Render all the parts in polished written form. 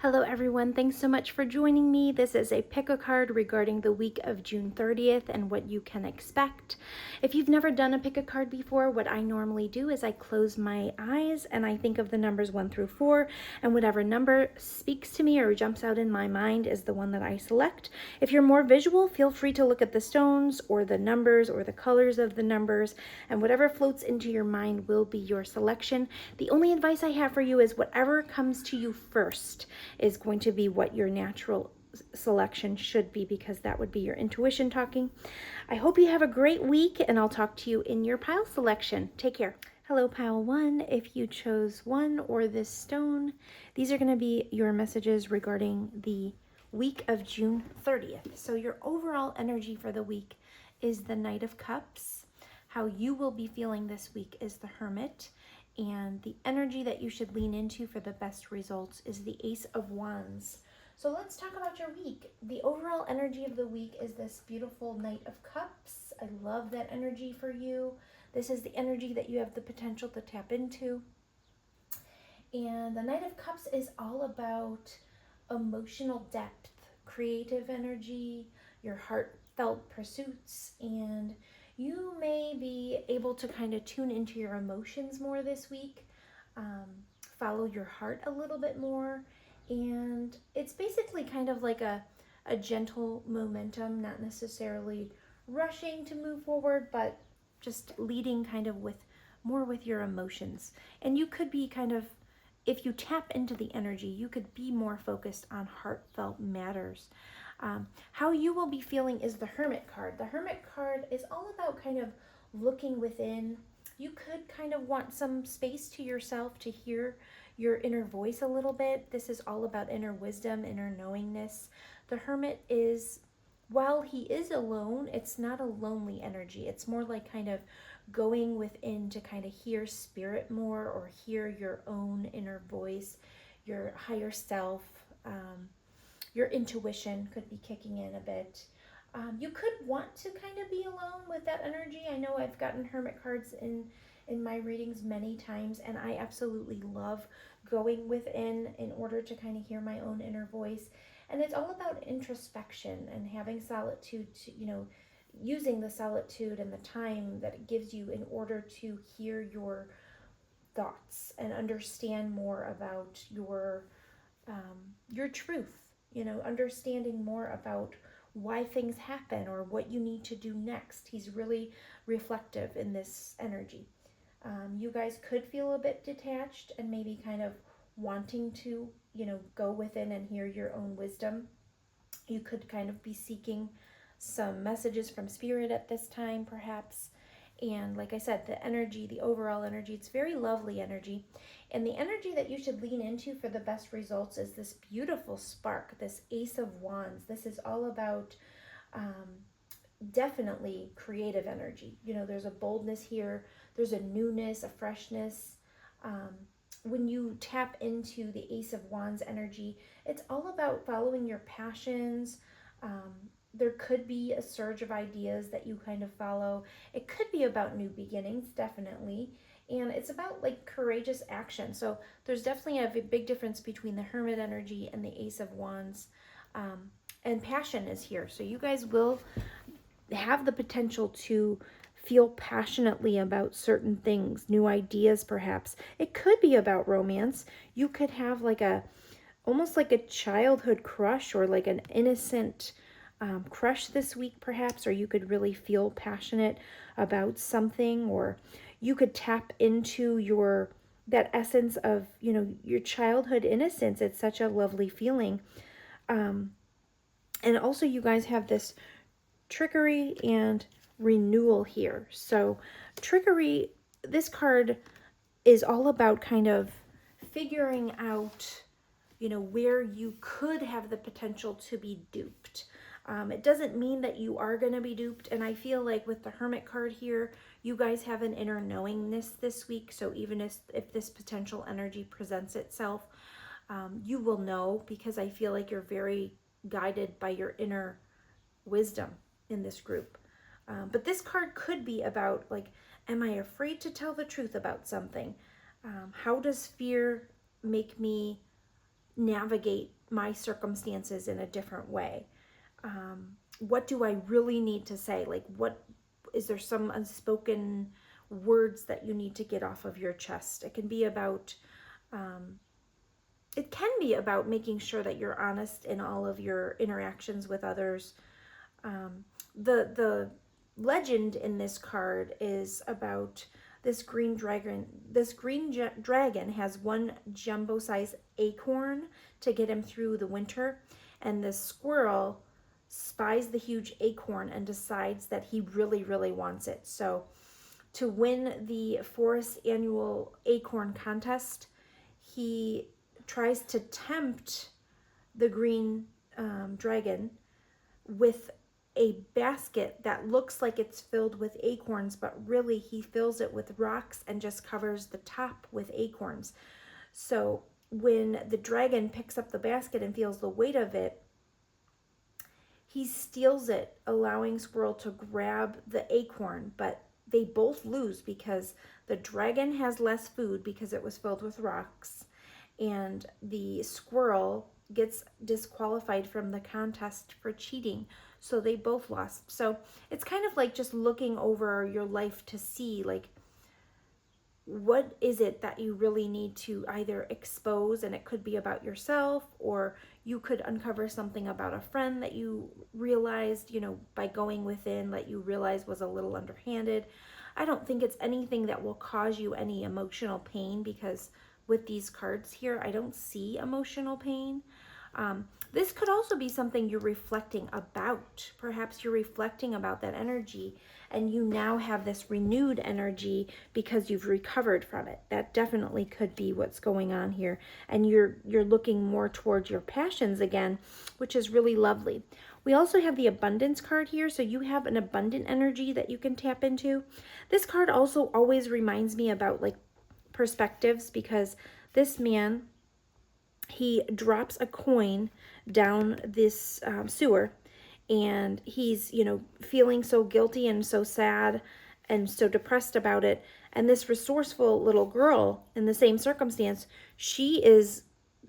Hello everyone, thanks so much for joining me. This is a pick-a-card regarding the week of June 30th and what you can expect. If you've never done a pick-a-card before, what I normally do is I close my eyes and I think of the numbers 1 through 4, and whatever number speaks to me or jumps out in my mind is the one that I select. If you're more visual, feel free to look at the stones or the numbers or the colors of the numbers, and whatever floats into your mind will be your selection. The only advice I have for you is whatever comes to you first is going to be what your natural selection should be, because that would be your intuition talking. I hope you have a great week, and I'll talk to you in your pile selection. Take care. Hello, pile 1. If you chose 1 or this stone, these are going to be your messages regarding the week of June 30th. So your overall energy for the week is the Knight of Cups. How you will be feeling this week is the Hermit. And the energy that you should lean into for the best results is the Ace of Wands. So let's talk about your week. The overall energy of the week is this beautiful Knight of Cups. I love that energy for you. This is the energy that you have the potential to tap into. And the Knight of Cups is all about emotional depth, creative energy, your heartfelt pursuits, and you may be able to kind of tune into your emotions more this week, follow your heart a little bit more, and it's basically kind of like a gentle momentum, not necessarily rushing to move forward, but just leading kind of with more with your emotions. And you could be kind of, if you tap into the energy, you could be more focused on heartfelt matters. How you will be feeling is the Hermit card. The Hermit card is all about kind of looking within. You could kind of want some space to yourself to hear your inner voice a little bit. This is all about inner wisdom, inner knowingness. The Hermit is, while he is alone, it's not a lonely energy. It's more like kind of going within to kind of hear spirit more, or hear your own inner voice, your higher self. Your intuition could be kicking in a bit. You could want to kind of be alone with that energy. I know I've gotten Hermit cards in my readings many times, and I absolutely love going within in order to kind of hear my own inner voice. And it's all about introspection and having solitude to, using the solitude and the time that it gives you in order to hear your thoughts and understand more about your truth, understanding more about why things happen or what you need to do next. He's really reflective in this energy. You guys could feel a bit detached and maybe kind of wanting to, go within and hear your own wisdom. You could kind of be seeking some messages from spirit at this time, perhaps. And like I said, the energy, the overall energy, it's very lovely energy. And the energy that you should lean into for the best results is this beautiful spark, this Ace of Wands. This is all about definitely creative energy. There's a boldness here, there's a newness, a freshness. When you tap into the Ace of Wands energy, it's all about following your passions. There could be a surge of ideas that you kind of follow. It could be about new beginnings, definitely. And it's about like courageous action. So there's definitely a big difference between the Hermit energy and the Ace of Wands. And passion is here. So you guys will have the potential to feel passionately about certain things, new ideas perhaps. It could be about romance. You could have like almost like a childhood crush, or like an innocent crush this week perhaps, or you could really feel passionate about something, or you could tap into that essence of, your childhood innocence. It's such a lovely feeling. And also you guys have this trickery and renewal here. So trickery, this card is all about kind of figuring out, where you could have the potential to be duped. It doesn't mean that you are going to be duped. And I feel like with the Hermit card here, you guys have an inner knowingness this week. So even if this potential energy presents itself, you will know, because I feel like you're very guided by your inner wisdom in this group. But this card could be about, like, am I afraid to tell the truth about something? How does fear make me navigate my circumstances in a different way? What do I really need to say? Like, what is there some unspoken words that you need to get off of your chest? It can be about making sure that you're honest in all of your interactions with others. The legend in this card is about this green dragon. This dragon has one jumbo-sized acorn to get him through the winter, and the squirrel spies the huge acorn and decides that he really, really wants it. So to win the forest annual acorn contest, he tries to tempt the green dragon with a basket that looks like it's filled with acorns, but really he fills it with rocks and just covers the top with acorns. So when the dragon picks up the basket and feels the weight of it, he steals it, allowing Squirrel to grab the acorn, but they both lose because the dragon has less food because it was filled with rocks, and the squirrel gets disqualified from the contest for cheating. So they both lost. So it's kind of like just looking over your life to see, like, what is it that you really need to either expose, and it could be about yourself, or you could uncover something about a friend that you realized, by going within, that you realized was a little underhanded. I don't think it's anything that will cause you any emotional pain, because with these cards here, I don't see emotional pain. This could also be something you're reflecting about. Perhaps you're reflecting about that energy, and you now have this renewed energy because you've recovered from it. That definitely could be what's going on here. And you're looking more towards your passions again, which is really lovely. We also have the abundance card here, so you have an abundant energy that you can tap into. This card also always reminds me about like perspectives, because this man, he drops a coin down this sewer, and he's, feeling so guilty and so sad and so depressed about it. And this resourceful little girl in the same circumstance, she is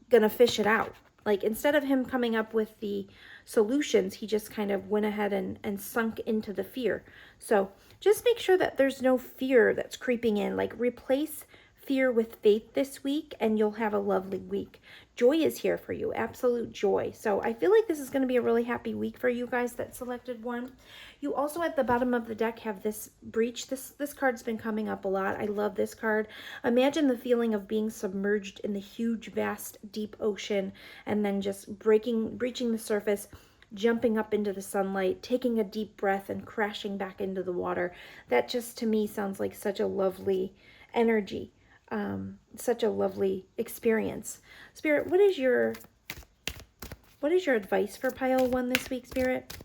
gonna fish it out. Like, instead of him coming up with the solutions, he just kind of went ahead and sunk into the fear. So just make sure that there's no fear that's creeping in. Like, replace fear with faith this week, and you'll have a lovely week. Joy is here for you, absolute joy. So I feel like this is going to be a really happy week for you guys that selected one. You also at the bottom of the deck have this breach. This card's been coming up a lot. I love this card. Imagine the feeling of being submerged in the huge, vast, deep ocean, and then just breaching the surface, jumping up into the sunlight, taking a deep breath, and crashing back into the water. That just, to me, sounds like such a lovely energy. Such a lovely experience. Spirit, what is your advice for pile 1 this week, Spirit?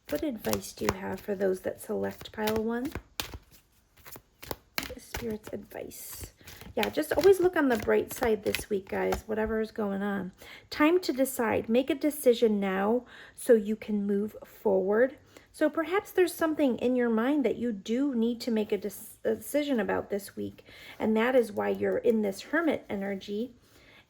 What advice do you have for those that select pile 1? Spirit's advice. Yeah, just always look on the bright side this week, guys, whatever is going on. Time to decide. Make a decision now so you can move forward. So perhaps there's something in your mind that you do need to make a decision about this week, and that is why you're in this hermit energy,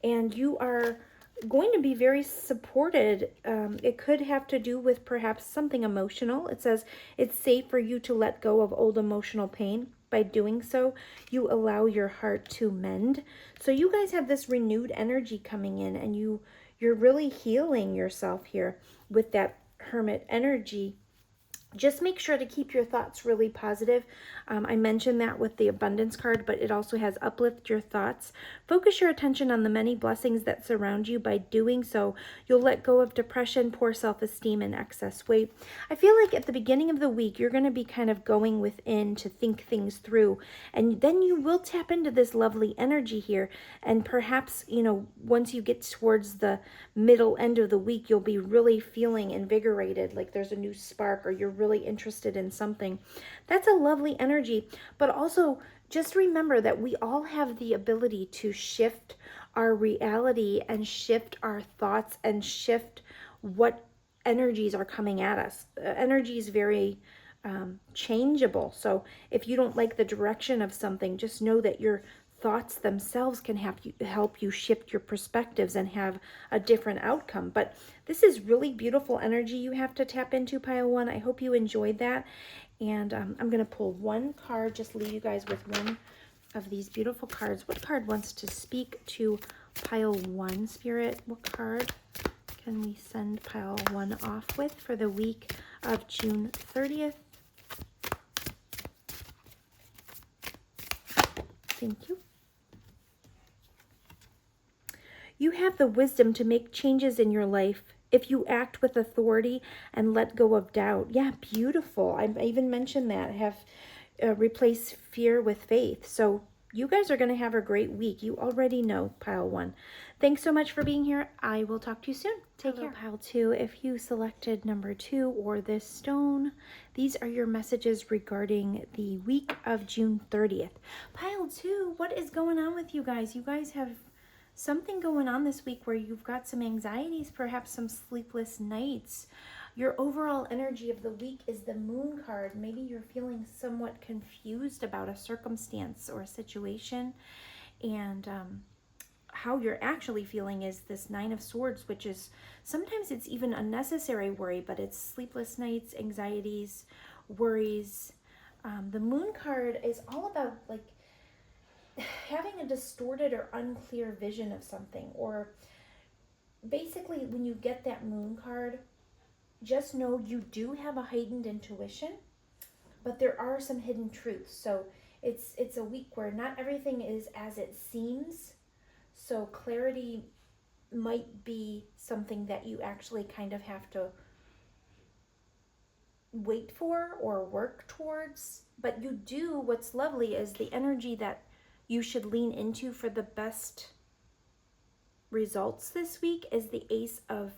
and you are going to be very supported. It could have to do with perhaps something emotional. It says it's safe for you to let go of old emotional pain. By doing so, you allow your heart to mend. So you guys have this renewed energy coming in, and you're really healing yourself here with that hermit energy. Just make sure to keep your thoughts really positive. I mentioned that with the abundance card, but it also has uplift your thoughts. Focus your attention on the many blessings that surround you. By doing so, you'll let go of depression, poor self-esteem, and excess weight. I feel like at the beginning of the week, you're going to be kind of going within to think things through, and then you will tap into this lovely energy here. And perhaps, once you get towards the middle end of the week, you'll be really feeling invigorated, like there's a new spark, or you're really interested in something. That's a lovely energy. But also just remember that we all have the ability to shift our reality and shift our thoughts and shift what energies are coming at us. Energy is very changeable. So if you don't like the direction of something, just know that your thoughts themselves can help you shift your perspectives and have a different outcome. But this is really beautiful energy you have to tap into, pile one. I hope you enjoyed that. And I'm going to pull one card, just leave you guys with one of these beautiful cards. What card wants to speak to pile one, Spirit? What card can we send pile one off with for the week of June 30th? Thank you. You have the wisdom to make changes in your life if you act with authority and let go of doubt. Yeah, beautiful. I even mentioned that. Have replace fear with faith. So you guys are going to have a great week. You already know, pile one. Thanks so much for being here. I will talk to you soon. Take care. Pile two, if you selected number 2 or this stone, these are your messages regarding the week of June 30th. Pile 2, what is going on with you guys? You guys have something going on this week where you've got some anxieties, perhaps some sleepless nights. Your overall energy of the week is the Moon card. Maybe you're feeling somewhat confused about a circumstance or a situation, and how you're actually feeling is this Nine of Swords, which is sometimes it's even unnecessary worry, but it's sleepless nights, anxieties, worries. The Moon card is all about like having a distorted or unclear vision of something, or basically when you get that Moon card, just know you do have a heightened intuition, but there are some hidden truths. So it's a week where not everything is as it seems. So clarity might be something that you actually kind of have to wait for or work towards. But you do, what's lovely is the energy that you should lean into for the best results this week is the Ace of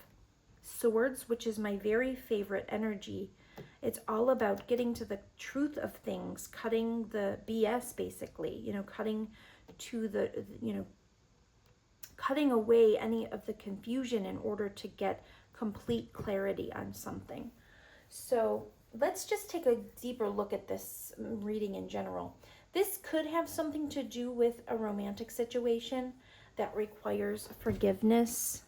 Swords, which is my very favorite energy. It's all about getting to the truth of things, cutting the BS, basically, cutting to the, cutting away any of the confusion in order to get complete clarity on something. So let's just take a deeper look at this reading in general. This could have something to do with a romantic situation that requires forgiveness.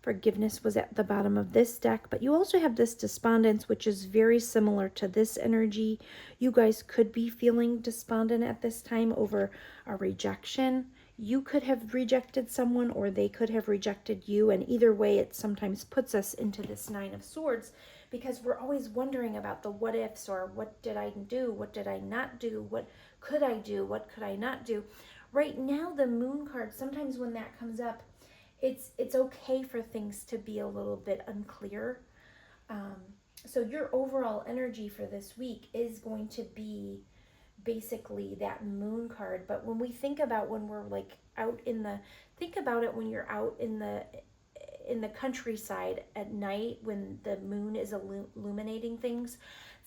Forgiveness was at the bottom of this deck, but you also have this despondence, which is very similar to this energy. You guys could be feeling despondent at this time over a rejection. You could have rejected someone, or they could have rejected you, and either way, it sometimes puts us into this Nine of Swords, because we're always wondering about the what ifs, or what did I do, what did I not do, what could I do, what could I not do. Right now, the Moon card, sometimes when that comes up, it's okay for things to be a little bit unclear. So your overall energy for this week is going to be basically that Moon card. But when we think about when we're like out in the, think about it when you're out in the countryside at night when the moon is illuminating things.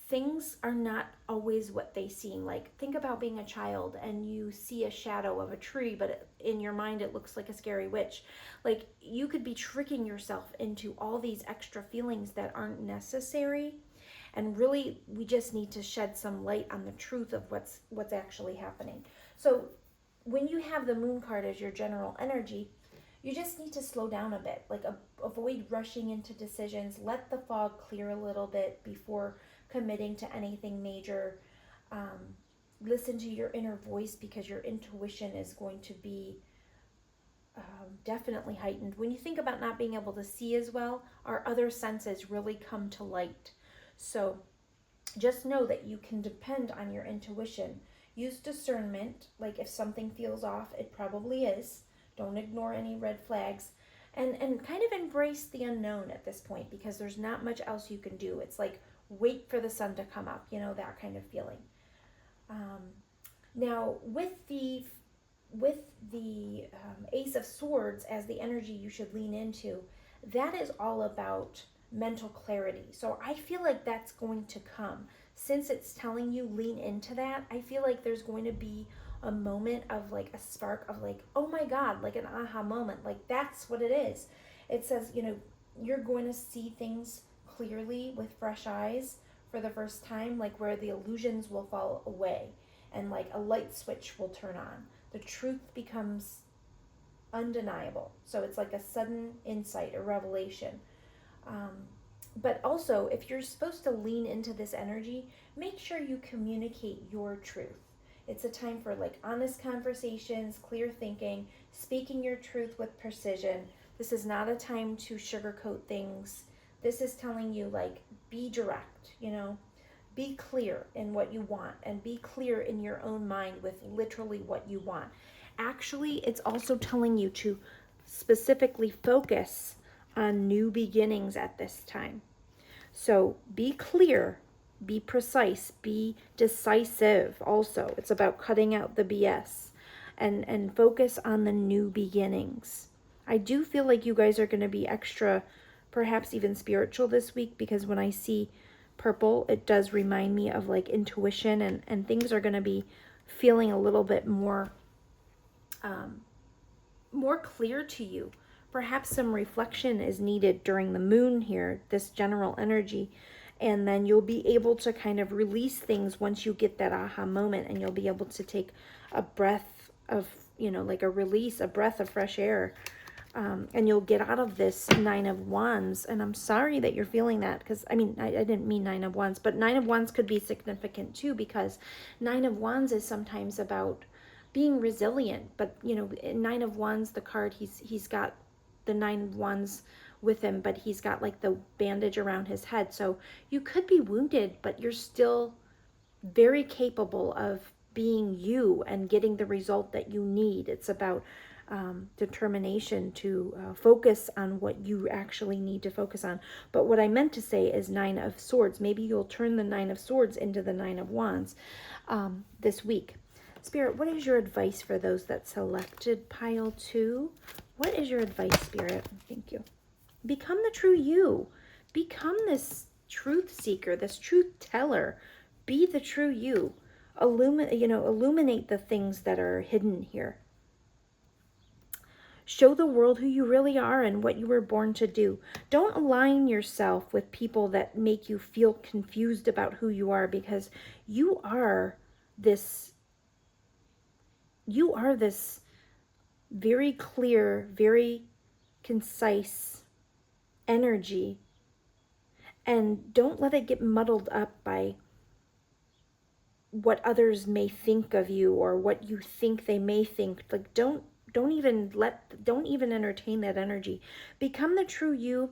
Things are not always what they seem. Like, think about being a child and you see a shadow of a tree, but in your mind it looks like a scary witch. Like, you could be tricking yourself into all these extra feelings that aren't necessary. And really, we just need to shed some light on the truth of what's actually happening. So when you have the Moon card as your general energy, you just need to slow down a bit. Like, avoid rushing into decisions. Let the fog clear a little bit before committing to anything major. Listen to your inner voice, because your intuition is going to be definitely heightened. When you think about not being able to see as well, our other senses really come to light. So just know that you can depend on your intuition. Use discernment. Like, if something feels off, it probably is. Don't ignore any red flags. And kind of embrace the unknown at this point, because there's not much else you can do. It's like, wait for the sun to come up, that kind of feeling. Now, with the Ace of Swords as the energy you should lean into, that is all about mental clarity. So I feel like that's going to come. Since it's telling you lean into that, I feel like there's going to be a moment of like a spark of like, oh my God, like an aha moment. Like, that's what it is. It says, you're going to see things clearly with fresh eyes for the first time, like where the illusions will fall away. and like a light switch will turn on. The truth becomes undeniable. So it's like a sudden insight, a revelation. But also, if you're supposed to lean into this energy, make sure you communicate your truth. It's a time for like honest conversations, clear thinking, speaking your truth with precision. This is not a time to sugarcoat things. This is telling you, like, be direct, be clear in what you want, and be clear in your own mind with literally what you want. Actually, it's also telling you to specifically focus on new beginnings at this time. So be clear, be precise, be decisive also. It's about cutting out the BS and focus on the new beginnings. I do feel like you guys are going to be extra, perhaps even spiritual this week, because when I see purple, it does remind me of like intuition, and things are going to be feeling a little bit more clear to you. Perhaps some reflection is needed during the moon here, this general energy, and then you'll be able to kind of release things once you get that aha moment, and you'll be able to take a breath of, like a release, a breath of fresh air, and you'll get out of this Nine of Wands. And I'm sorry that you're feeling that, because I didn't mean Nine of Wands, but Nine of Wands could be significant too, because Nine of Wands is sometimes about being resilient. But in Nine of Wands, the card, he's got the Nine of Wands with him, but he's got like the bandage around his head. So you could be wounded, but you're still very capable of being you and getting the result that you need. It's about determination to focus on what you actually need to focus on. But what I meant to say is Nine of Swords. Maybe you'll turn the Nine of Swords into the Nine of Wands this week. Spirit, what is your advice for those that selected pile 2? What is your advice, Spirit? Thank you. Become the true you. Become this truth seeker, this truth teller. Be the true you. Illuminate the things that are hidden here. Show the world who you really are and what you were born to do. Don't align yourself with people that make you feel confused about who you are, because you are this very clear, very concise energy, and don't let it get muddled up by what others may think of you or what you think they may think. Like, don't even entertain that energy. Become the true you.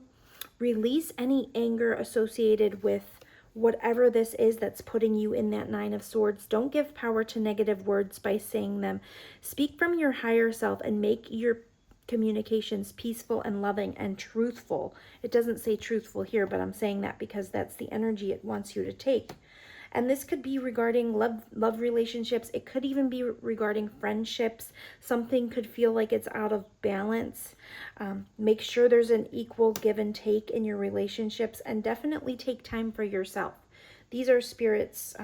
Release any anger associated with whatever this is that's putting you in that Nine of Swords. Don't give power to negative words by saying them. Speak from your higher self and make your communications peaceful and loving and truthful. It doesn't say truthful here, but I'm saying that because that's the energy it wants you to take. And this could be regarding love relationships. It could even be regarding friendships. Something could feel like it's out of balance. Make sure there's an equal give and take in your relationships, and definitely take time for yourself. These are Spirit's,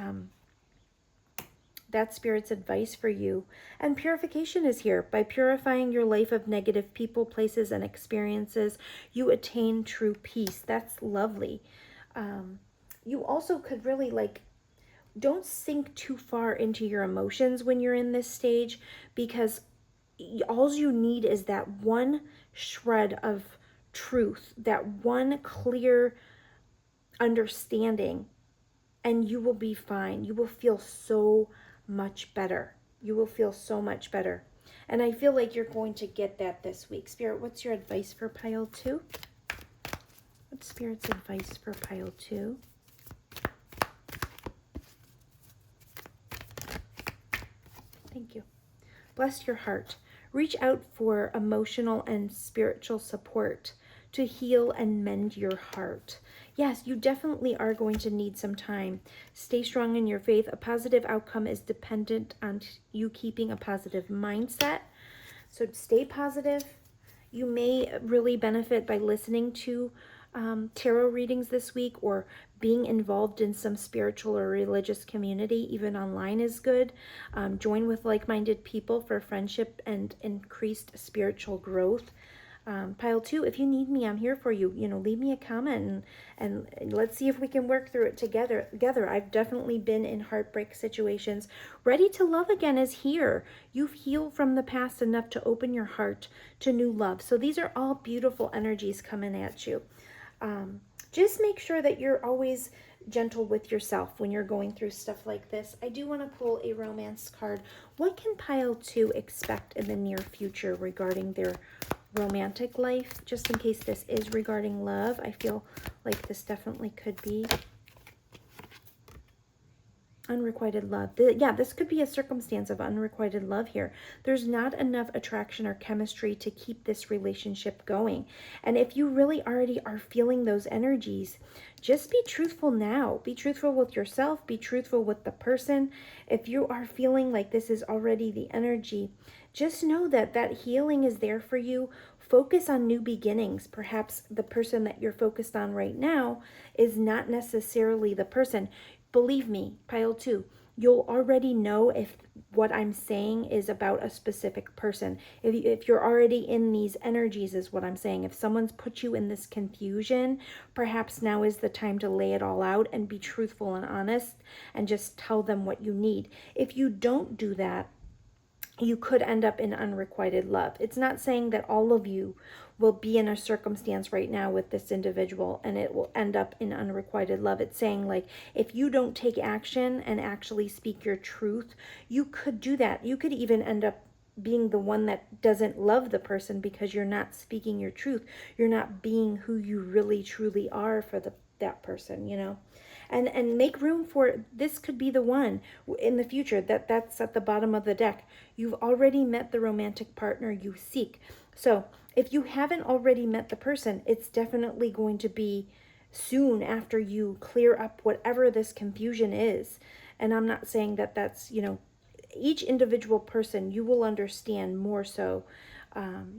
that's Spirit's advice for you. And purification is here. By purifying your life of negative people, places, and experiences, you attain true peace. That's lovely. You also could really don't sink too far into your emotions when you're in this stage, because all you need is that one shred of truth, that one clear understanding, and you will be fine. You will feel so much better. You will feel so much better. And I feel like you're going to get that this week. Spirit, what's your advice for pile 2? What's Spirit's advice for pile 2? Thank you. Bless your heart. Reach out for emotional and spiritual support to heal and mend your heart. Yes, you definitely are going to need some time. Stay strong in your faith. A positive outcome is dependent on you keeping a positive mindset. So stay positive. You may really benefit by listening to tarot readings this week, or being involved in some spiritual or religious community. Even online is good. Join with like-minded people for friendship and increased spiritual growth. Pile 2, if you need me, I'm here for you. Leave me a comment and let's see if we can work through it together. I've definitely been in heartbreak situations. Ready to love again is here. You've healed from the past enough to open your heart to new love. So these are all beautiful energies coming at you. Just make sure that you're always gentle with yourself when you're going through stuff like this. I do want to pull a romance card. What can pile 2 expect in the near future regarding their romantic life? Just in case this is regarding love, I feel like this definitely could be. Unrequited love. Yeah, this could be a circumstance of unrequited love here. There's not enough attraction or chemistry to keep this relationship going. And if you really already are feeling those energies, just be truthful now. Be truthful with yourself. Be truthful with the person. If you are feeling like this is already the energy, just know that that healing is there for you. Focus on new beginnings. Perhaps the person that you're focused on right now is not necessarily the person. Believe me, pile 2, you'll already know if what I'm saying is about a specific person. If you're already in these energies is what I'm saying. If someone's put you in this confusion, perhaps now is the time to lay it all out and be truthful and honest and just tell them what you need. If you don't do that, you could end up in unrequited love. It's not saying that all of you will be in a circumstance right now with this individual and it will end up in unrequited love. It's saying, like, if you don't take action and actually speak your truth, you could do that. You could even end up being the one that doesn't love the person because you're not speaking your truth. You're not being who you really truly are for that person, and make room for this could be the one in the future. That's at the bottom of the deck. You've already met the romantic partner you seek. So if you haven't already met the person, it's definitely going to be soon after you clear up whatever this confusion is. And I'm not saying that that's, each individual person, you will understand more so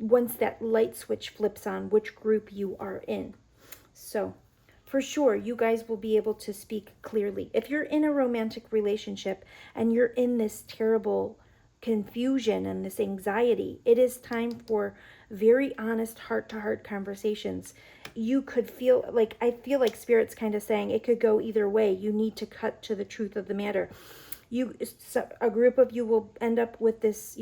once that light switch flips on which group you are in. So for sure, you guys will be able to speak clearly. If you're in a romantic relationship and you're in this terrible confusion and this anxiety, it is time for very honest heart-to-heart conversations. You could feel like, I feel like Spirit's kind of saying it could go either way. You need to cut to the truth of the matter. A group of you will end up with this,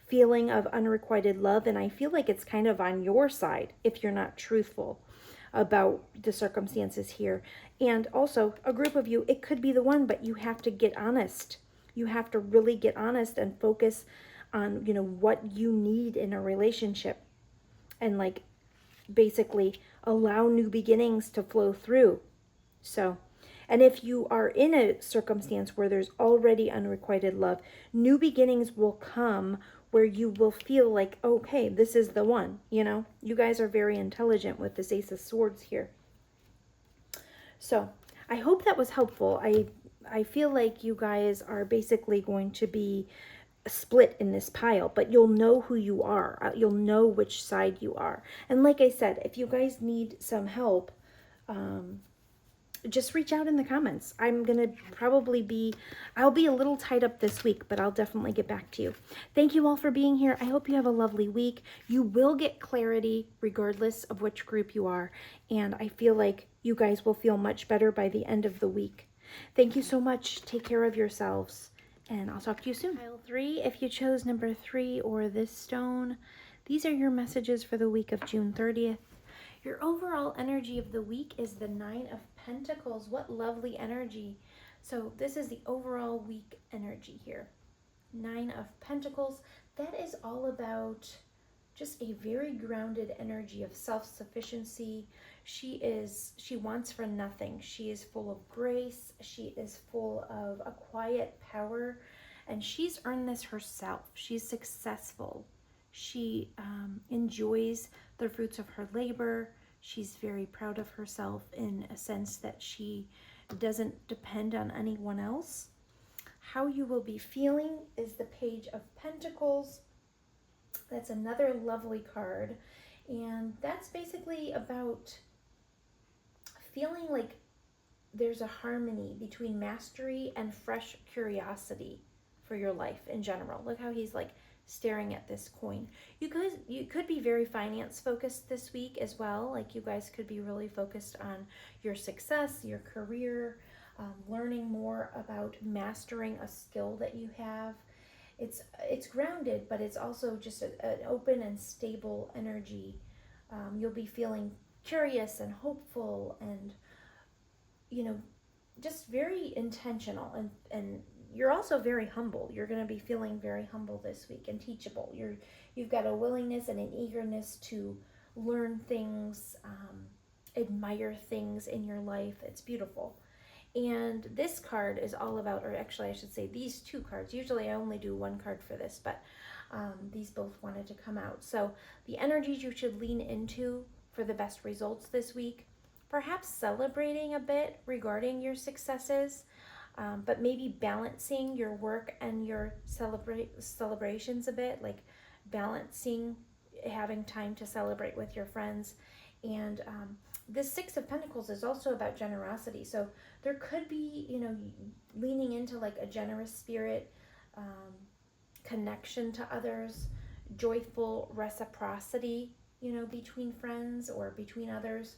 feeling of unrequited love, and I feel like it's kind of on your side if you're not truthful about the circumstances here. And also, a group of you, it could be the one, but you have to get honest. You have to really get honest and focus on, what you need in a relationship. And like, basically allow new beginnings to flow through. So, and if you are in a circumstance where there's already unrequited love, new beginnings will come where you will feel like, okay, this is the one, You guys are very intelligent with this Ace of Swords here. So I hope that was helpful. I feel like you guys are basically going to be split in this pile, but you'll know who you are. You'll know which side you are. And like I said, if you guys need some help, just reach out in the comments. I'm going to I'll be a little tied up this week, but I'll definitely get back to you. Thank you all for being here. I hope you have a lovely week. You will get clarity regardless of which group you are. And I feel like you guys will feel much better by the end of the week. Thank you so much. Take care of yourselves. And I'll talk to you soon. Pile 3, if you chose number 3 or this stone, these are your messages for the week of June 30th. Your overall energy of the week is the 9 of Pentacles. What lovely energy. So this is the overall week energy here. 9 of Pentacles. That is all about just a very grounded energy of self-sufficiency. She wants for nothing. She is full of grace. She is full of a quiet power. And she's earned this herself. She's successful. She enjoys the fruits of her labor. She's very proud of herself in a sense that she doesn't depend on anyone else. How you will be feeling is the Page of Pentacles. That's another lovely card. And that's basically about feeling like there's a harmony between mastery and fresh curiosity for your life in general. Look how he's like staring at this coin. You could be very finance focused this week as well. Like you guys could be really focused on your success, your career, learning more about mastering a skill that you have. It's grounded, but it's also just an open and stable energy. You'll be feeling curious and hopeful, and just very intentional, and you're also very humble. You're going to be feeling very humble this week and teachable. You've got a willingness and an eagerness to learn things, admire things in your life. It's beautiful. And this card is all about, or actually I should say these two cards. Usually I only do one card for this, but these both wanted to come out. So the energies you should lean into for the best results this week, perhaps celebrating a bit regarding your successes, but maybe balancing your work and your celebrations a bit, like balancing having time to celebrate with your friends. And this Six of Pentacles is also about generosity. So there could be, leaning into like a generous spirit, connection to others, joyful reciprocity, between friends or between others.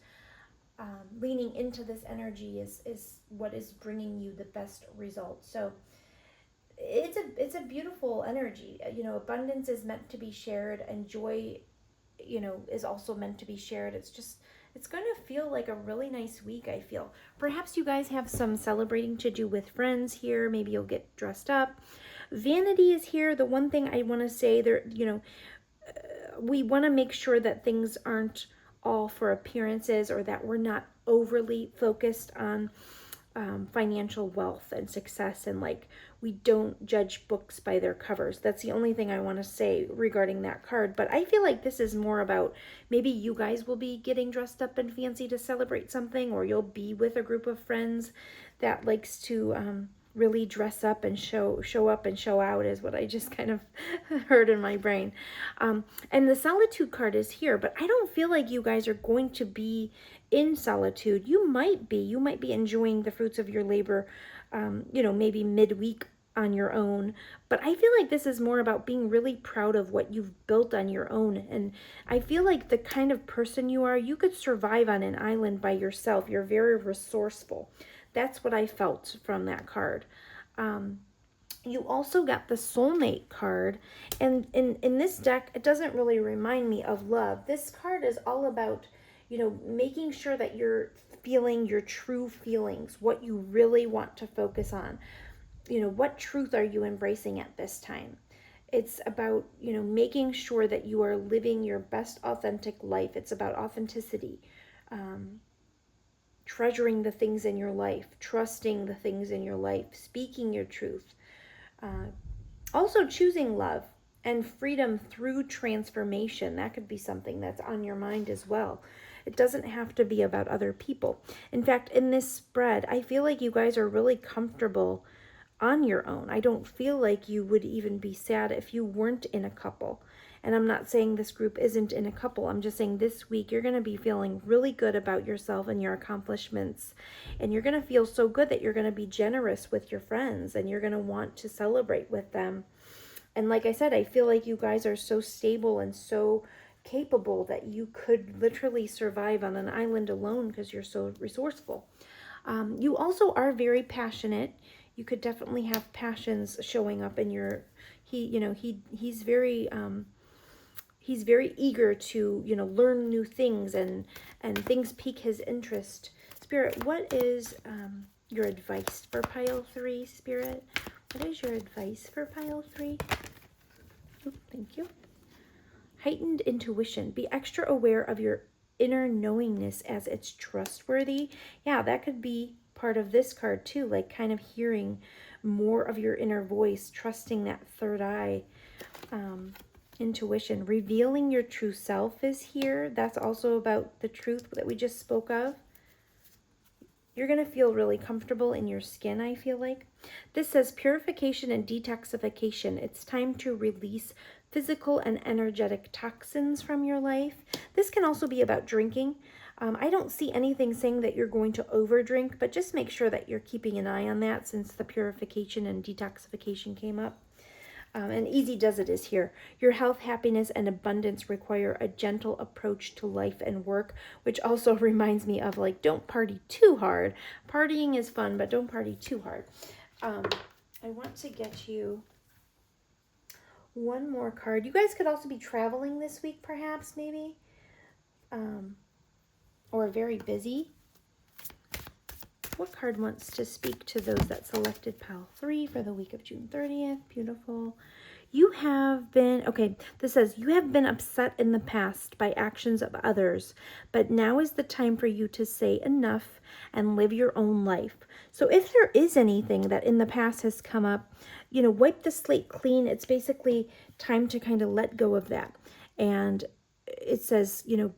Leaning into this energy is what is bringing you the best results. So it's a beautiful energy. Abundance is meant to be shared, and joy, is also meant to be shared. It's going to feel like a really nice week, I feel. Perhaps you guys have some celebrating to do with friends here. Maybe you'll get dressed up. Vanity is here. The one thing I want to say there, we want to make sure that things aren't all for appearances, or that we're not overly focused on financial wealth and success, and like we don't judge books by their covers. That's the only thing I want to say regarding that card. But I feel like this is more about, maybe you guys will be getting dressed up and fancy to celebrate something, or you'll be with a group of friends that likes to really dress up and show up and show out, is what I just kind of heard in my brain. And the Solitude card is here, but I don't feel like you guys are going to be in solitude. You might be enjoying the fruits of your labor, maybe midweek on your own. But I feel like this is more about being really proud of what you've built on your own. And I feel like the kind of person you are, you could survive on an island by yourself. You're very resourceful. That's what I felt from that card. You also got the Soulmate card. And in this deck, it doesn't really remind me of love. This card is all about, making sure that you're feeling your true feelings, what you really want to focus on. What truth are you embracing at this time? It's about, making sure that you are living your best authentic life. It's about authenticity. Treasuring the things in your life, trusting the things in your life, speaking your truth. Also choosing love and freedom through transformation. That could be something that's on your mind as well. It doesn't have to be about other people. In fact, in this spread, I feel like you guys are really comfortable on your own. I don't feel like you would even be sad if you weren't in a couple. And I'm not saying this group isn't in a couple. I'm just saying this week you're going to be feeling really good about yourself and your accomplishments. And you're going to feel so good that you're going to be generous with your friends, and you're going to want to celebrate with them. And like I said, I feel like you guys are so stable and so capable that you could literally survive on an island alone because you're so resourceful. You also are very passionate. You could definitely have passions showing up in your, he's very eager to, learn new things, and things pique his interest. Spirit, what is your advice for pile 3, Spirit? What is your advice for pile 3? Oh, thank you. Heightened intuition. Be extra aware of your inner knowingness as it's trustworthy. Yeah, that could be part of this card too, like kind of hearing more of your inner voice, trusting that third eye. Intuition. Revealing your true self is here. That's also about the truth that we just spoke of. You're going to feel really comfortable in your skin, I feel like. This says purification and detoxification. It's time to release physical and energetic toxins from your life. This can also be about drinking. I don't see anything saying that you're going to overdrink, but just make sure that you're keeping an eye on that, since the purification and detoxification came up. And easy does it is here. Your health, happiness, and abundance require a gentle approach to life and work, which also reminds me of like, don't party too hard. Partying is fun, but don't party too hard. I want to get you one more card. You guys could also be traveling this week, perhaps, maybe, or very busy. What card wants to speak to those that selected pile 3 for the week of June 30th? Beautiful. You have been, okay, this says, you have been upset in the past by actions of others, but now is the time for you to say enough and live your own life. So if there is anything that in the past has come up, you know, wipe the slate clean. It's basically time to kind of let go of that. And it says, you know,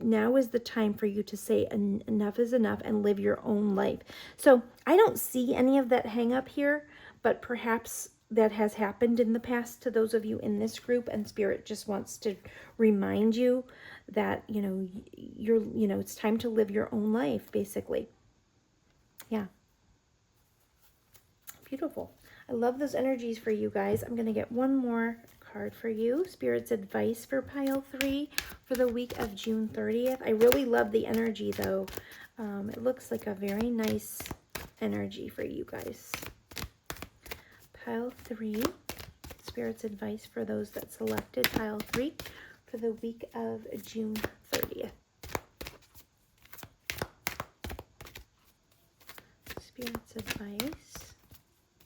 now is the time for you to say enough is enough and live your own life. So I don't see any of that hang up here, but perhaps that has happened in the past to those of you in this group, and Spirit just wants to remind you that, you know, it's time to live your own life, basically. Yeah. Beautiful. I love those energies for you guys. I'm going to get one more card for you. Spirit's advice for pile 3 for the week of June 30th. I really love the energy, though. It looks like a very nice energy for you guys. Pile 3, Spirit's advice for those that selected pile 3 for the week of June 30th. Spirit's advice.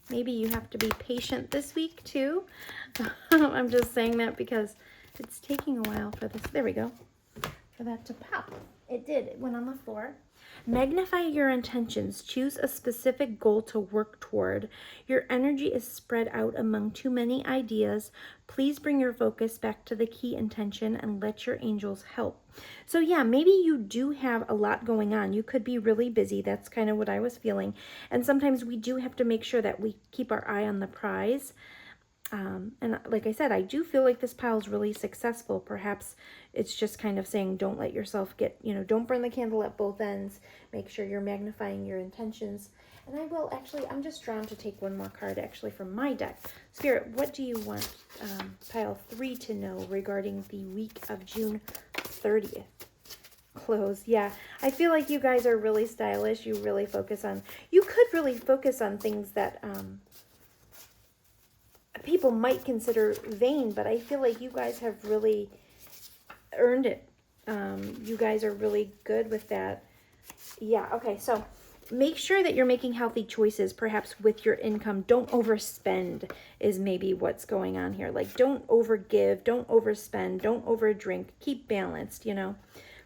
Maybe you have to be patient this week too. I'm just saying that because it's taking a while for this. There we go. For that to pop. It did. It went on the floor. Magnify your intentions. Choose a specific goal to work toward. Your energy is spread out among too many ideas. Please bring your focus back to the key intention and let your angels help. So yeah, maybe you do have a lot going on. You could be really busy. That's kind of what I was feeling. And sometimes we do have to make sure that we keep our eye on the prize. And like I said, I do feel like this pile is really successful. Perhaps it's just kind of saying, don't let yourself get, you know, don't burn the candle at both ends. Make sure you're magnifying your intentions. And I will actually, I'm just drawn to take one more card actually from my deck. Spirit, what do you want pile 3 to know regarding the week of June 30th? Clothes. Yeah, I feel like you guys are really stylish. You really focus on, you could really focus on things that, people might consider vain, but I feel like you guys have really earned it. You guys are really good with that. Yeah, okay, so make sure that you're making healthy choices, perhaps with your income. Don't overspend is maybe what's going on here. Like, don't overgive, don't overspend, don't overdrink. Keep balanced, you know.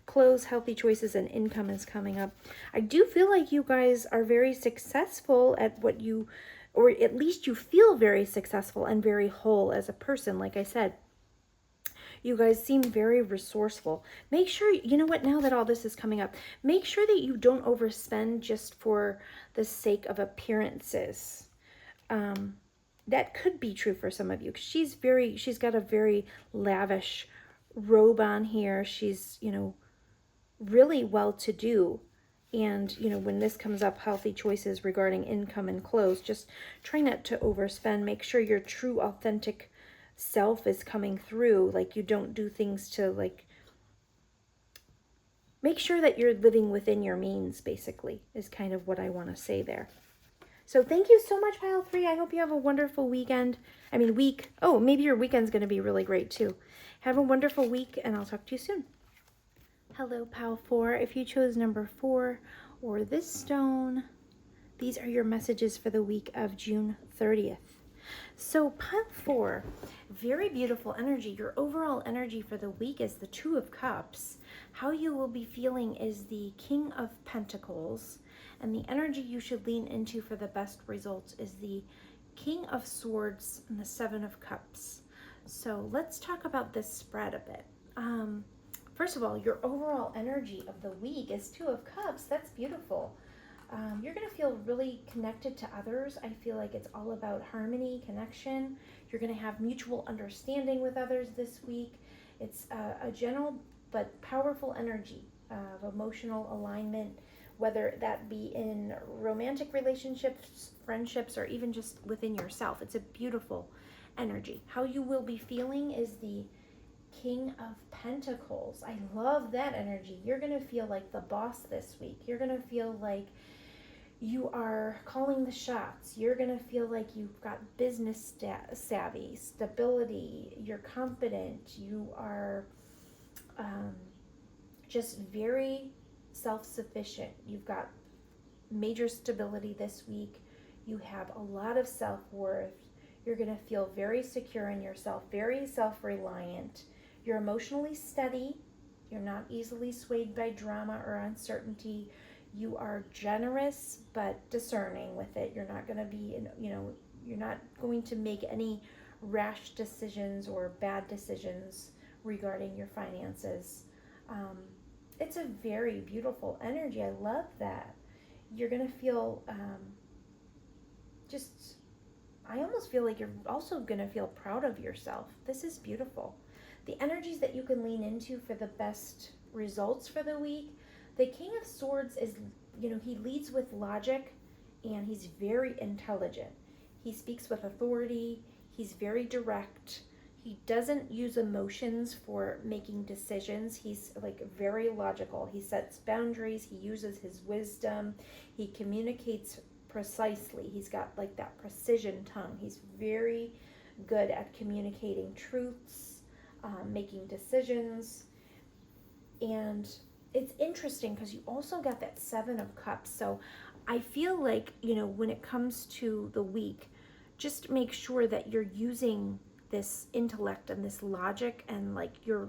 Clothes, healthy choices, and income is coming up. I do feel like you guys are very successful at what you, or at least you feel very successful and very whole as a person. Like I said, you guys seem very resourceful. Make sure, you know what, now that all this is coming up, make sure that you don't overspend just for the sake of appearances. That could be true for some of you. She's got a very lavish robe on here. She's, you know, really well-to-do. And, you know, when this comes up, healthy choices regarding income and clothes, just try not to overspend. Make sure your true, authentic self is coming through. Like, you don't do things to, like, make sure that you're living within your means, basically, is kind of what I want to say there. So thank you so much, pile 3. I hope you have a wonderful weekend. I mean, week. Oh, maybe your weekend's going to be really great, too. Have a wonderful week, and I'll talk to you soon. Hello, pile 4. If you chose number 4 or this stone, these are your messages for the week of June 30th. So pile 4, very beautiful energy. Your overall energy for the week is the 2 of Cups. How you will be feeling is the King of Pentacles. And the energy you should lean into for the best results is the King of Swords and the 7 of Cups. So let's talk about this spread a bit. First of all, your overall energy of the week is 2 of Cups. That's beautiful. You're going to feel really connected to others. I feel like it's all about harmony, connection. You're going to have mutual understanding with others this week. It's a general but powerful energy of emotional alignment, whether that be in romantic relationships, friendships, or even just within yourself. It's a beautiful energy. How you will be feeling is the King of Pentacles. I love that energy. You're going to feel like the boss this week. You're going to feel like you are calling the shots. You're going to feel like you've got business savvy, stability. You're confident. You are just very self-sufficient. You've got major stability this week. You have a lot of self-worth. You're going to feel very secure in yourself, very self-reliant. You're emotionally steady. You're not easily swayed by drama or uncertainty. You are generous but discerning with it. You're not going to be, you're not going to make any rash decisions or bad decisions regarding your finances. It's a very beautiful energy. I love that. You're going to feel I almost feel like you're also going to feel proud of yourself. This is beautiful. The energies that you can lean into for the best results for the week. The King of Swords is, he leads with logic and he's very intelligent. He speaks with authority. He's very direct. He doesn't use emotions for making decisions. He's like very logical. He sets boundaries. He uses his wisdom. He communicates precisely. He's got like that precision tongue. He's very good at communicating truths, making decisions. And it's interesting because you also got that Seven of Cups. So I feel like, when it comes to the week, just make sure that you're using this intellect and this logic and like your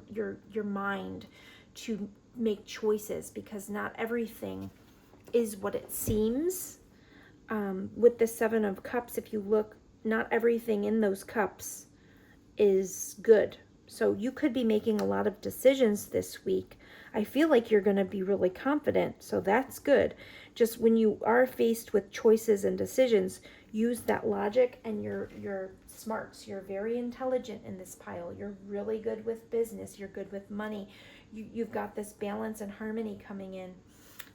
mind to make choices, because not everything is what it seems. With the Seven of Cups, if you look, not everything in those cups is good. So you could be making a lot of decisions this week. I feel like you're going to be really confident, so that's good. Just when you are faced with choices and decisions, use that logic and your smarts. You're very intelligent in this pile. You're really good with business. You're good with money. You've got this balance and harmony coming in.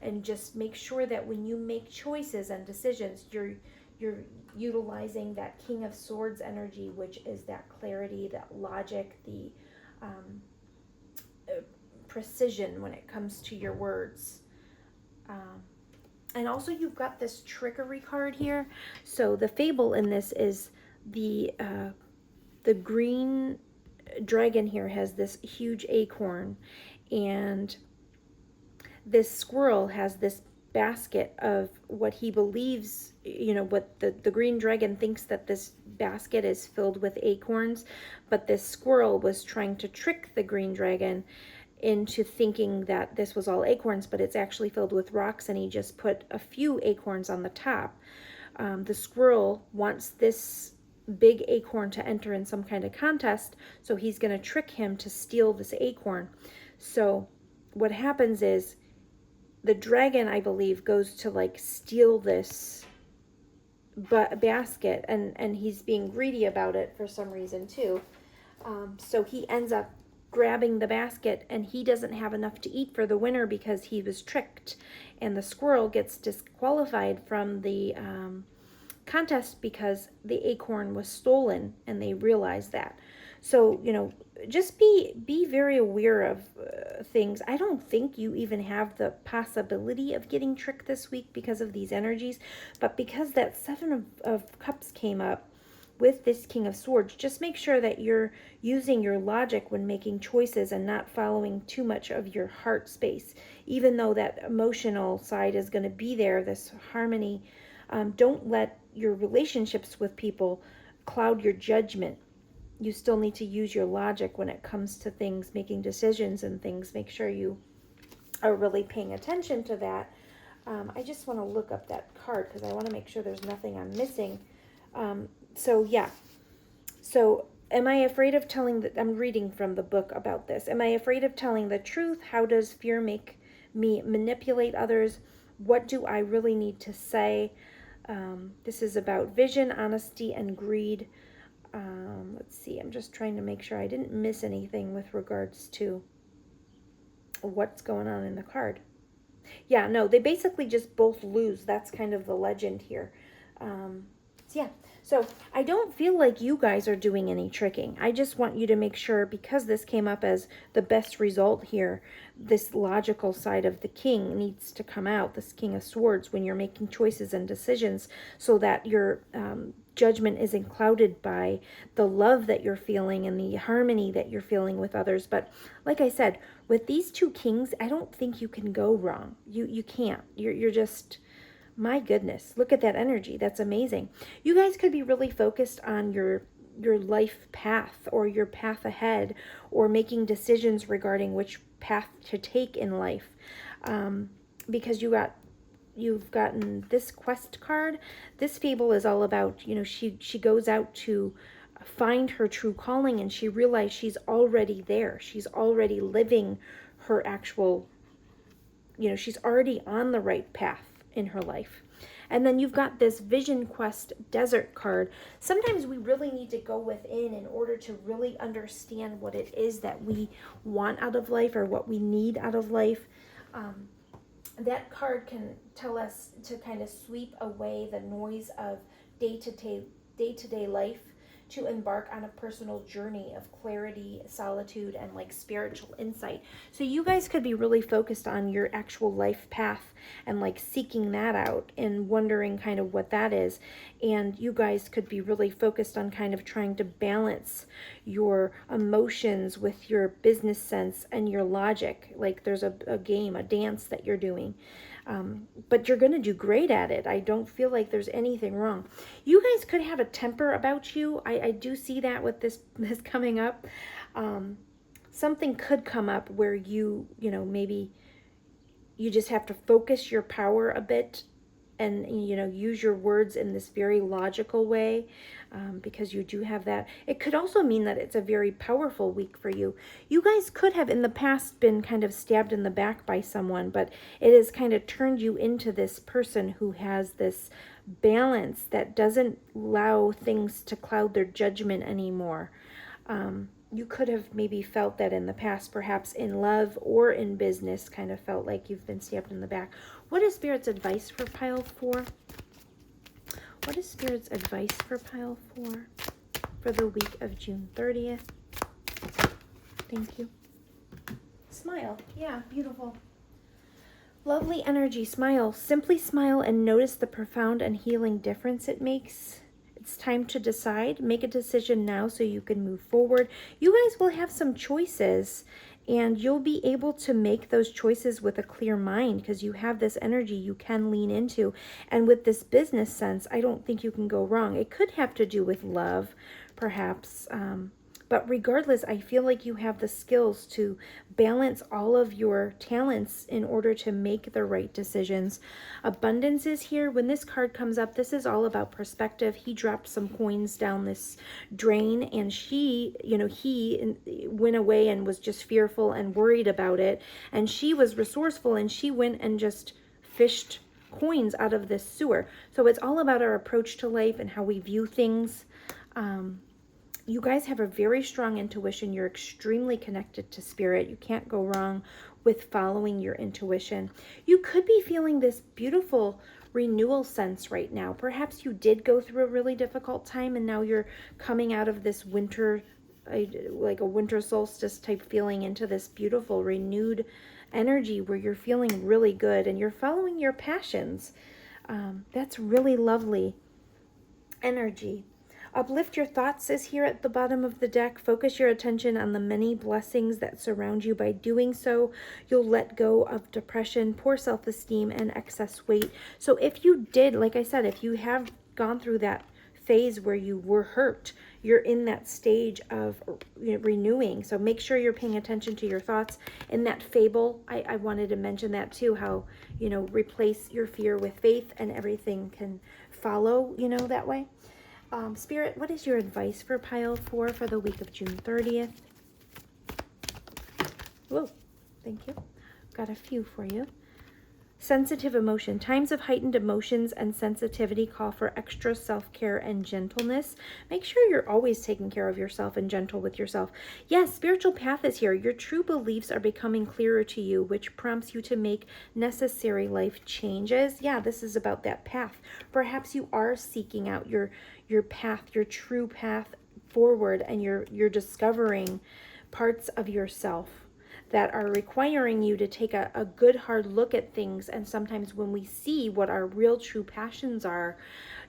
And just make sure that when you make choices and decisions, you're utilizing that King of Swords energy, which is that clarity, that logic, the precision when it comes to your words. And also you've got this trickery card here. So the fable in this is the green dragon here has this huge acorn, and this squirrel has this basket of what he believes, what the green dragon thinks that this basket is filled with acorns, but this squirrel was trying to trick the green dragon into thinking that this was all acorns, but it's actually filled with rocks, and he just put a few acorns on the top. The squirrel wants this big acorn to enter in some kind of contest, so he's going to trick him to steal this acorn. So what happens is the dragon, I believe, goes to like steal this basket, and he's being greedy about it for some reason too. So he ends up grabbing the basket, and he doesn't have enough to eat for the winner because he was tricked, and the squirrel gets disqualified from the contest because the acorn was stolen, and they realize that. So just be very aware of things. I don't think you even have the possibility of getting tricked this week because of these energies, but because that Seven of Cups came up with this King of Swords, just make sure that you're using your logic when making choices and not following too much of your heart space. Even though that emotional side is going to be there, this harmony, don't let your relationships with people cloud your judgment. You still need to use your logic when it comes to things, making decisions and things. Make sure you are really paying attention to that. I just want to look up that card because I want to make sure there's nothing I'm missing. So am I afraid of telling I'm reading from the book about this. Am I afraid of telling the truth? How does fear make me manipulate others? What do I really need to say? This is about vision, honesty, and greed. Let's see, I'm just trying to make sure I didn't miss anything with regards to what's going on in the card. Yeah, no, they basically just both lose. That's kind of the legend here. Yeah, so I don't feel like you guys are doing any tricking. I just want you to make sure, because this came up as the best result here, this logical side of the king needs to come out, this King of Swords, when you're making choices and decisions, so that your judgment isn't clouded by the love that you're feeling and the harmony that you're feeling with others. But like I said, with these two kings, I don't think you can go wrong. You can't. You're just... My goodness, look at that energy. That's amazing. You guys could be really focused on your life path, or your path ahead, or making decisions regarding which path to take in life. Because you've gotten this quest card. This fable is all about, she goes out to find her true calling, and she realized she's already there. She's already living her actual, she's already on the right path in her life. And then you've got this Vision Quest Desert card. Sometimes we really need to go within in order to really understand what it is that we want out of life, or what we need out of life. That card can tell us to kind of sweep away the noise of day-to-day life, to embark on a personal journey of clarity, solitude, and like spiritual insight. So you guys could be really focused on your actual life path, and like seeking that out and wondering kind of what that is. And you guys could be really focused on kind of trying to balance your emotions with your business sense and your logic. Like there's a game, a dance that you're doing. But you're going to do great at it. I don't feel like there's anything wrong. You guys could have a temper about you. I do see that with this coming up. Something could come up where maybe you just have to focus your power a bit, and use your words in this very logical way, because you do have that. It could also mean that it's a very powerful week for you. You guys could have in the past been kind of stabbed in the back by someone, but it has kind of turned you into this person who has this balance that doesn't allow things to cloud their judgment anymore. You could have maybe felt that in the past, perhaps in love or in business, kind of felt like you've been stabbed in the back. What is Spirit's advice for pile 4? What is Spirit's advice for pile 4 for the week of June 30th? Thank you. Smile. Yeah, beautiful. Lovely energy. Smile. Simply smile and notice the profound and healing difference it makes. It's time to decide. Make a decision now so you can move forward. You guys will have some choices, and you'll be able to make those choices with a clear mind, because you have this energy you can lean into. And with this business sense, I don't think you can go wrong. It could have to do with love, perhaps. But regardless, I feel like you have the skills to balance all of your talents in order to make the right decisions. Abundance is here. When this card comes up, this is all about perspective. He dropped some coins down this drain, and he went away and was just fearful and worried about it. And she was resourceful, and she went and just fished coins out of this sewer. So it's all about our approach to life and how we view things. You guys have a very strong intuition. You're extremely connected to spirit. You can't go wrong with following your intuition. You could be feeling this beautiful renewal sense right now. Perhaps you did go through a really difficult time, and now you're coming out of this winter, like a winter solstice type feeling, into this beautiful renewed energy where you're feeling really good and you're following your passions. That's really lovely energy. Uplift your thoughts is here at the bottom of the deck. Focus your attention on the many blessings that surround you. By doing so, you'll let go of depression, poor self-esteem, and excess weight. So if you did, like I said, if you have gone through that phase where you were hurt, you're in that stage of renewing. So make sure you're paying attention to your thoughts. In that fable, I wanted to mention that too, how, replace your fear with faith and everything can follow, that way. Spirit, what is your advice for pile 4 for the week of June 30th? Whoa, thank you. Got a few for you. Sensitive emotion. Times of heightened emotions and sensitivity call for extra self-care and gentleness. Make sure you're always taking care of yourself and gentle with yourself. Yes, spiritual path is here. Your true beliefs are becoming clearer to you, which prompts you to make necessary life changes. Yeah, this is about that path. Perhaps you are seeking out your path, your true path forward, and you're discovering parts of yourself that are requiring you to take a good hard look at things. And sometimes when we see what our real true passions are,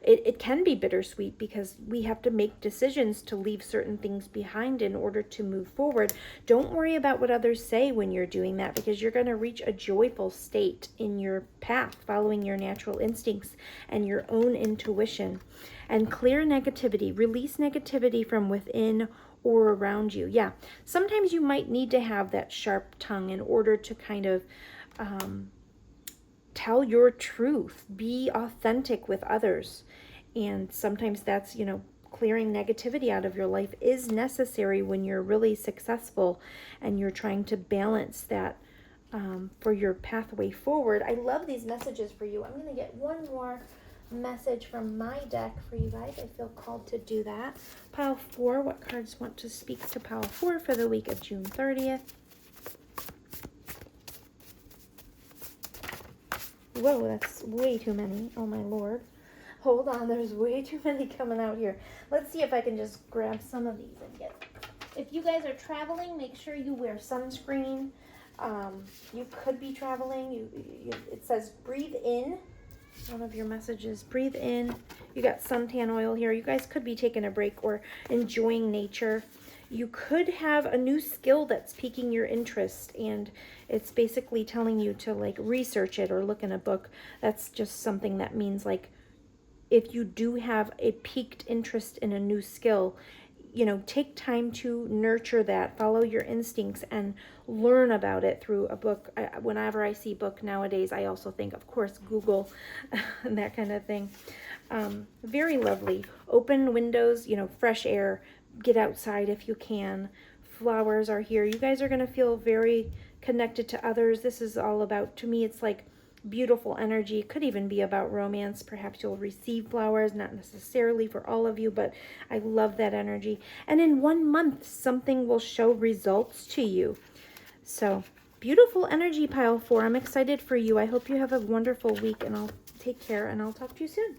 it can be bittersweet, because we have to make decisions to leave certain things behind in order to move forward. Don't worry about what others say when you're doing that, because you're going to reach a joyful state in your path, following your natural instincts and your own intuition. And clear negativity. Release negativity from within or around you. Yeah, sometimes you might need to have that sharp tongue in order to kind of tell your truth, be authentic with others. And sometimes that's, clearing negativity out of your life is necessary when you're really successful and you're trying to balance that for your pathway forward. I love these messages for you. I'm going to get one more message from my deck for you guys. I feel called to do that. Pile 4, what cards want to speak to pile 4 for the week of June 30th? Whoa, that's way too many. Oh my lord. Hold on, there's way too many coming out here. Let's see if I can just grab some of these and get. If you guys are traveling, make sure you wear sunscreen. You could be traveling. It says breathe in. One of your messages, breathe in. You got suntan oil here. You guys could be taking a break or enjoying nature. You could have a new skill that's piquing your interest, and it's basically telling you to like research it or look in a book. That's just something that means like if you do have a piqued interest in a new skill, take time to nurture that, follow your instincts, and learn about it through a book. Whenever I see book nowadays, I also think, of course, Google and that kind of thing. Very lovely. Open windows, fresh air. Get outside if you can. Flowers are here. You guys are going to feel very connected to others. This is all about, to me, it's like beautiful energy. It could even be about romance. Perhaps you'll receive flowers, not necessarily for all of you, but I love that energy. And in 1 month, something will show results to you. So beautiful energy, pile 4. I'm excited for you. I hope you have a wonderful week, and I'll take care, and I'll talk to you soon.